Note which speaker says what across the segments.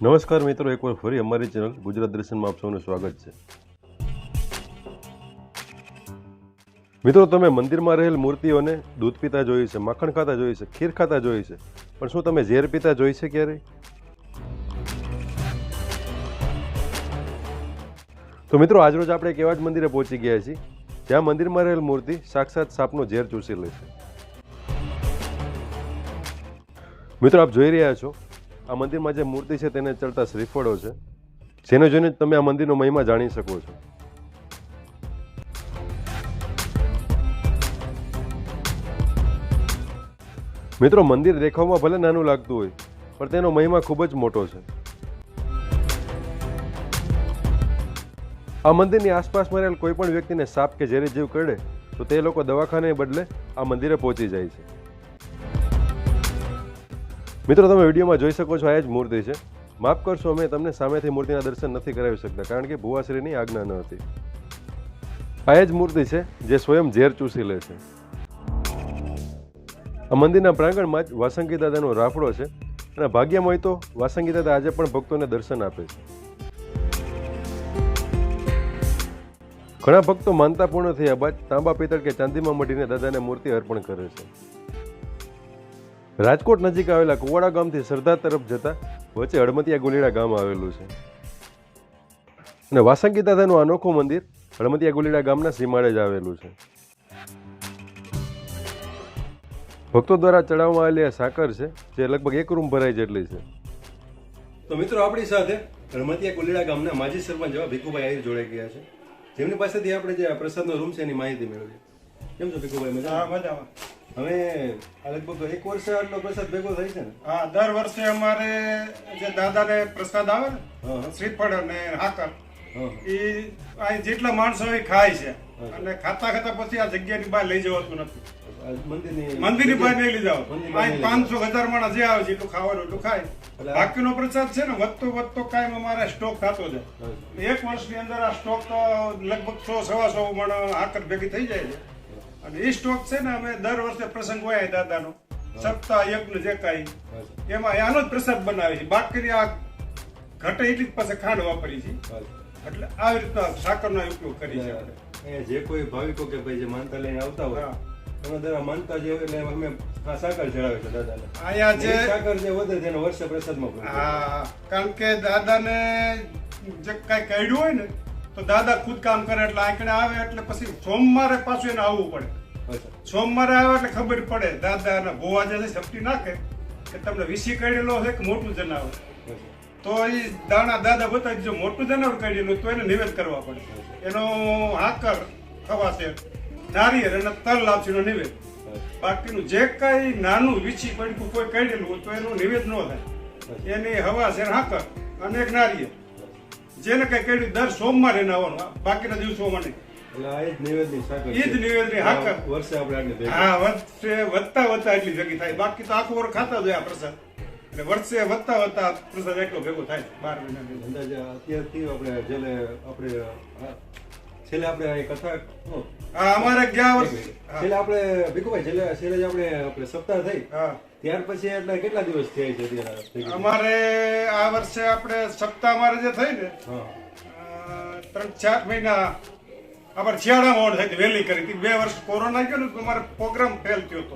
Speaker 1: નમસ્કાર મિત્રો, એકવાર ફરી અમારી ચેનલ ગુજરાત દર્શનમાં આપ સૌનું સ્વાગત છે. મિત્રો, તમે મંદિરમાં રહેલ મૂર્તિઓને દૂધ પીતા જોઈ છે, માખણ ખાતા જોઈ છે, ખીર ખાતા જોઈ છે, પણ શું તમે ઝેર પીતા જોઈ છે ક્યારેય? તો મિત્રો, આજરોજ આપણે એક એવા જ મંદિરે પહોંચી ગયા છીએ જ્યાં મંદિરમાં રહેલ મૂર્તિ સાક્ષાત સાપનો ઝેર ચૂસી લે છે. મિત્રો, આપ જોઈ રહ્યા છો આ મંદિરમાં જે મૂર્તિ છે તેને ચડતા શ્રીફળો છે, જેને જોઈને તમે આ મંદિરનો મહિમા જાણી શકો છો. મિત્રો, મંદિર દેખાવમાં ભલે નાનું લાગતું હોય પણ તેનો મહિમા ખૂબ જ મોટો છે. આ મંદિરની આસપાસમાં રહેલ કોઈ પણ વ્યક્તિને સાપ કે ઝેરી જીવ કરડે તો તે લોકો દવાખાને બદલે આ મંદિરે પહોંચી જાય છે. મિત્રો, તમે વિડીયોમાં જોઈ શકો છો આ જ મૂર્તિ છે. માફ કરશો, અમે તમને સામેથી મૂર્તિના દર્શન નથી કરાવી શકતા કારણ કે ભુવાશ્રીની આજ્ઞા ન હતી. આ જ મૂર્તિ છે જે સ્વયં ઝેર ચૂસી લે છે. આ મંદિરના પ્રાંગણમાં જ વાસંગી દાદાનો રાફડો છે અને ભાગ્યમાં હોય તો વાસંગી દાદા આજે પણ ભક્તોને દર્શન આપે છે. ઘણા ભક્તો માનતા પૂર્ણ થયા બાદ તાંબા પિત્તળ કે ચાંદીમાં મઢીને દાદાને મૂર્તિ અર્પણ કરે છે. રાજકોટ નજીક આવેલા કુવાડા ગામથી સરદાર તરફ જતા વચ્ચે હળમતિયા ગુલીડા ગામ આવેલું છે અને વાસંગી દાદાનું અનોખું મંદિર હળમતિયા ગુલીડા ગામના સીમાડે જ આવેલું છે. ભક્તો દ્વારા ચડાવવામાં આવેલી આ સાકર છે જે લગભગ 1 રૂમ ભરાય જેટલી છે. તો મિત્રો, આપણી સાથે હળમતિયા ગુલીડા ગામના માજી સરપંચ એવા ભીખુભાઈ આહિર જોડાઈ ગયા છે, જેમની પાસેથી આપણે જે પ્રસાદનો રૂમ છે એની માહિતી મેળવીએ. કેમ છો ભીખુભાઈ?
Speaker 2: મજામાં.
Speaker 1: હવે આ લગભગ 1 વર્ષે આટલો પ્રસાદ ભેગો થાય છે ને?
Speaker 2: હા, દર વર્ષે અમારે જે દાદાને પ્રસાદ આવે ને શ્રીફળ અને હાકર, એ અહીં જેટલા માણસો હોય ખાય છે અને ખાતા ખાતા પછી આ જગ્યાની બહાર લઈ જવાતું નથી. મંદિરની બહાર નહીં લઈ જાવ. અહીં 500,000 માણસ જે આવે છે એટલું ખાવાનું એટલું ખાય. બાકીનો પ્રસાદ છે ને વધતો કાયમ અમારે સ્ટોક થતો છે. 1 વર્ષની અંદર આ સ્ટોક લગભગ 100-125 મણ હાકર ભેગી થઈ જાય છે. અને એ સ્ટોક છે ને અમે દર વર્ષે પ્રસંગ હોય દાદાનો સપ્તાહ યજ્ઞ જે કાંઈ એમાં આનો જ પ્રસાદ બનાવે છે. બાકીની આ ઘટે એટલી જ પાસે ખાંડ વાપરી છે. એટલે આવી રીતના સાકરનો ઉપયોગ કરી છે આપણે.
Speaker 1: જે કોઈ ભાવિકો કે ભાઈ જે માનતા લઈને આવતા હોય એમાં દરા માનતા જે હોય એટલે અમે આ સાકર ચડાવે છે દાદાને.
Speaker 2: અહીંયા જે
Speaker 1: સાકર જે વધે તેનો વર્ષે પ્રસાદમાં.
Speaker 2: હા, કારણ કે દાદાને જે કાંઈ કહ્યું હોય ને તો દાદા ખુદ કામ કરે એટલે આંકડે આવે એટલે પછી સોમવારે પાછું એને આવવું પડે. સોમવારે આવે એટલે ખબર પડે દાદાના ભોવા જે છે સપટી નાખે કે તમને વિસી કાઢેલો છે કે મોટું જનાવર. તો એ દાણા દાદા બતાવી જો મોટું જનાવર કાઢેલું તો એને નિવેદ કરવા પડે. એનો હાકર ખવાશે, નારિયેળ અને તલ લાપસીનો નિવેદ. બાકીનું જે કાંઈ નાનું વીછી પડ્યું કોઈ કાઢેલું હોય તો એનું નિવેદ ન થાય. એની હવા છે હાકર અને એક નારિયેળ જેને કઈ કહ્યું દર સોમવારે આવવાનું, બાકીના દિવસોમાં નહીં. વધતા એટલી ભેગી થાય. બાકી તો આખું વર્ષ ખાતા જ આ પ્રસાદ. એટલે વર્ષે વધતા પ્રસાદ એટલો ભેગો થાય 12 મહિના.
Speaker 1: છેલ્લે આપણે કથા
Speaker 2: અમારે ગયા વર્ષે
Speaker 1: છેલ્લે આપણે ભીખુભાઈ છેલ્લે આપણે સપ્તાહ થઈ ત્યાર પછી એટલે કેટલા દિવસ થયા છે અત્યારે?
Speaker 2: અમારે આ વર્ષે આપણે સપ્તાહ અમારે જે થઈ ને 3-4 મહિના અમારે શિયાળામાં થઈ વહેલી કરી હતી. 2 વર્ષ કોરોના ગયો ને તો અમારે પ્રોગ્રામ ફેલ થયો હતો.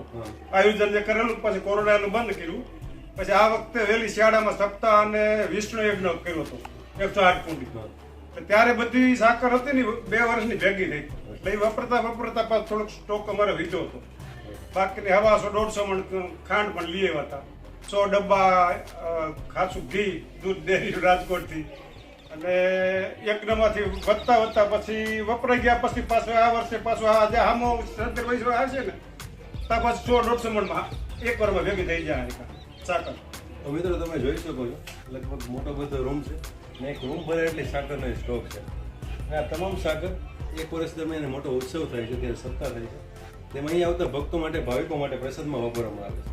Speaker 2: આયોજન જે કરેલું પછી કોરોના એનું બંધ કર્યું. પછી આ વખતે વહેલી શિયાળામાં સપ્તાહ અને વિષ્ણુ યજ્ઞ કર્યો હતો 108 કુંડી. ત્યારે બધી સાકર હતી ને 2 વર્ષની ભેગી થઈ. એટલે વપરતા પાછો થોડોક સ્ટોક અમારે વીધો હતો. બાકીની હવા 100-150 મણ ખાંડ પણ લઈ આવ્યા હતા. 100 ડબ્બા ખાસું ઘી દૂધ ડેરી રાજકોટથી. અને યજ્ઞમાંથી વધતા પછી વપરાઈ ગયા પછી પાછો આ વર્ષે પાછો આજે આમો 70 વયસ આવશે ને ત્યાં પાછું 100-150 મણમાં 1 વારમાં ભેગી થઈ જાય સાકર.
Speaker 1: તો મિત્રો, તમે જોઈ શકો છો લગભગ મોટો બધો રૂમ છે ને 1 રૂમ ભરે એટલે સાકરનો સ્ટોક છે. આ તમામ સાકર 1 વર્ષ દરમિયાન મોટો ઉત્સવ થાય છે, ત્યારે સપ્તાહ થાય છે. તેમાં અહીં આવતા ભક્તો માટે, ભાવિકો માટે પ્રસાદમાં વાપરવામાં આવે છે.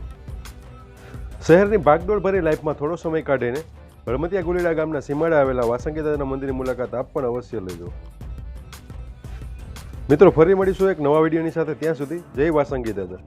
Speaker 1: શહેરની ભાગદોડ ભરી લાઈફમાં થોડો સમય કાઢીને હળમતિયા ગુલીડા ગામના સીમાડે આવેલા વાસંગી દાદાના મંદિરની મુલાકાત આપ પણ અવશ્ય લેજો. મિત્રો, ફરી મળીશું એક નવા વિડીયોની સાથે. ત્યાં સુધી જય વાસંગી દાદા.